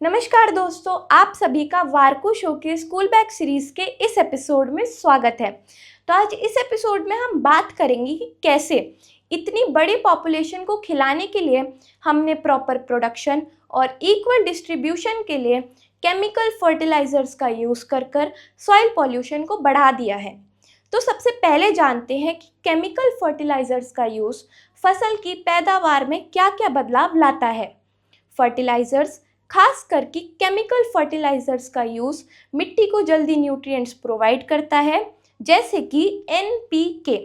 नमस्कार दोस्तों, आप सभी का वारको शो के स्कूल बैग सीरीज के इस एपिसोड में स्वागत है। तो आज इस एपिसोड में हम बात करेंगे कि कैसे इतनी बड़ी पॉपुलेशन को खिलाने के लिए हमने प्रॉपर प्रोडक्शन और इक्वल डिस्ट्रीब्यूशन के लिए केमिकल फर्टिलाइजर्स का यूज़ कर सॉइल पॉल्यूशन को बढ़ा दिया है। तो सबसे पहले जानते हैं कि केमिकल फर्टिलाइजर्स का यूज़ फसल की पैदावार में क्या क्या बदलाव लाता है। फर्टिलाइजर्स, खास करके केमिकल फर्टिलाइजर्स का यूज़ मिट्टी को जल्दी न्यूट्रिएंट्स प्रोवाइड करता है, जैसे कि NPK,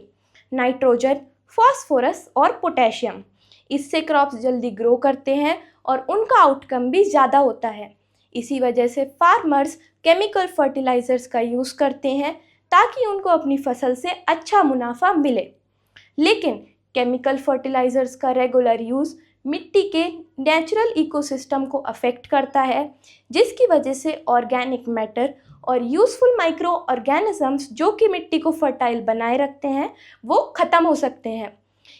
नाइट्रोजन, फास्फोरस और पोटेशियम। इससे क्रॉप्स जल्दी ग्रो करते हैं और उनका आउटकम भी ज़्यादा होता है। इसी वजह से फार्मर्स केमिकल फर्टिलाइजर्स का यूज़ करते हैं ताकि उनको अपनी फसल से अच्छा मुनाफा मिले। लेकिन केमिकल फर्टिलाइजर्स का रेगुलर यूज़ मिट्टी के नेचुरल इकोसिस्टम को अफेक्ट करता है, जिसकी वजह से ऑर्गेनिक मैटर और यूज़फुल माइक्रो ऑर्गेनिजम्स जो कि मिट्टी को फर्टाइल बनाए रखते हैं वो ख़त्म हो सकते हैं।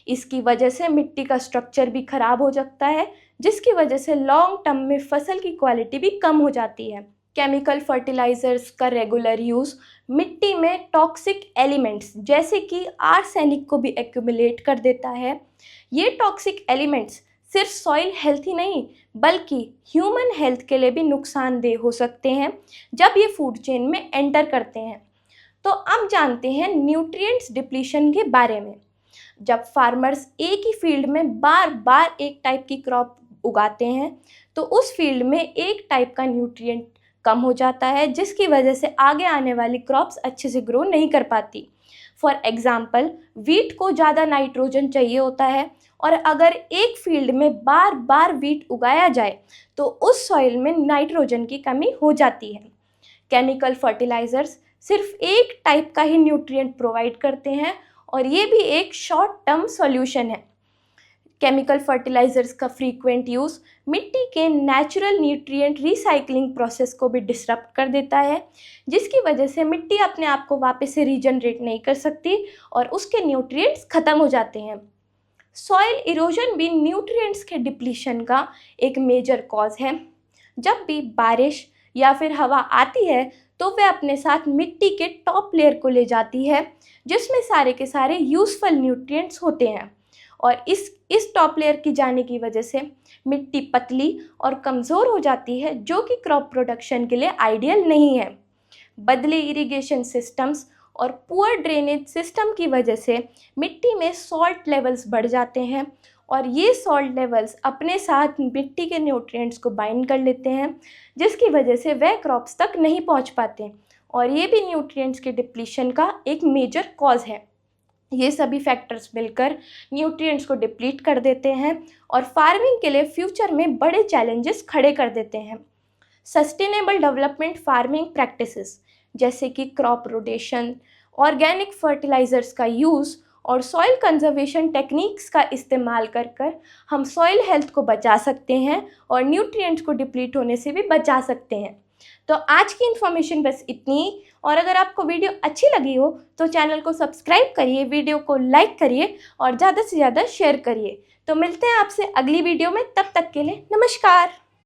इसकी वजह से मिट्टी का स्ट्रक्चर भी ख़राब हो सकता है, जिसकी वजह से लॉन्ग टर्म में फसल की क्वालिटी भी कम हो जाती है। केमिकल फर्टिलाइजर्स का रेगुलर यूज़ मिट्टी में टॉक्सिक एलिमेंट्स जैसे कि आर्सेनिक को भी एक्यूमुलेट कर देता है। ये टॉक्सिक एलिमेंट्स सिर्फ सॉइल हेल्थ ही नहीं बल्कि ह्यूमन हेल्थ के लिए भी नुकसानदेह हो सकते हैं जब ये फूड चेन में एंटर करते हैं। तो अब जानते हैं न्यूट्रिएंट्स डिप्लीशन के बारे में। जब फार्मर्स एक ही फील्ड में बार बार एक टाइप की क्रॉप उगाते हैं तो उस फील्ड में एक टाइप का न्यूट्रिएंट कम हो जाता है, जिसकी वजह से आगे आने वाली क्रॉप्स अच्छे से ग्रो नहीं कर पाती। फॉर एग्जाम्पल, वीट को ज़्यादा नाइट्रोजन चाहिए होता है और अगर एक फील्ड में बार बार वीट उगाया जाए तो उस सॉइल में नाइट्रोजन की कमी हो जाती है। केमिकल फर्टिलाइजर्स सिर्फ एक टाइप का ही न्यूट्रिएंट प्रोवाइड करते हैं और ये भी एक शॉर्ट टर्म सॉल्यूशन है। केमिकल फर्टिलाइजर्स का फ्रीक्वेंट यूज़ मिट्टी के नेचुरल न्यूट्रिएंट रिसाइकलिंग प्रोसेस को भी डिसरप्ट कर देता है, जिसकी वजह से मिट्टी अपने आप को वापस से रीजनरेट नहीं कर सकती और उसके न्यूट्रिएंट्स ख़त्म हो जाते हैं। सॉइल इरोजन भी न्यूट्रिएंट्स के डिप्लीशन का एक मेजर कॉज है। जब भी बारिश या फिर हवा आती है तो वह अपने साथ मिट्टी के टॉप लेयर को ले जाती है, जिसमें सारे के सारे यूज़फुल न्यूट्रिएंट्स होते हैं और इस टॉप लेयर की जाने की वजह से मिट्टी पतली और कमज़ोर हो जाती है, जो कि क्रॉप प्रोडक्शन के लिए आइडियल नहीं है। बदले इरिगेशन सिस्टम्स और पुअर ड्रेनेज सिस्टम की वजह से मिट्टी में सॉल्ट लेवल्स बढ़ जाते हैं और ये सॉल्ट लेवल्स अपने साथ मिट्टी के न्यूट्रिएंट्स को बाइंड कर लेते हैं, जिसकी वजह से वह क्रॉप्स तक नहीं पहुंच पाते और ये भी न्यूट्रिएंट्स के डिप्लीशन का एक मेजर कॉज है। ये सभी फैक्टर्स मिलकर न्यूट्रिएंट्स को डिप्लीट कर देते हैं और फार्मिंग के लिए फ्यूचर में बड़े चैलेंजेस खड़े कर देते हैं। सस्टेनेबल डेवलपमेंट फार्मिंग प्रैक्टिसेस जैसे कि क्रॉप रोटेशन, ऑर्गेनिक फर्टिलाइजर्स का यूज़ और सॉइल कंजर्वेशन टेक्निक्स का इस्तेमाल कर हम सॉइल हेल्थ को बचा सकते हैं और न्यूट्रिएंट्स को डिप्लीट होने से भी बचा सकते हैं। तो आज की इन्फॉर्मेशन बस इतनी ही, और अगर आपको वीडियो अच्छी लगी हो तो चैनल को सब्सक्राइब करिए, वीडियो को लाइक करिए और ज़्यादा से ज़्यादा शेयर करिए। तो मिलते हैं आपसे अगली वीडियो में, तब तक के लिए नमस्कार।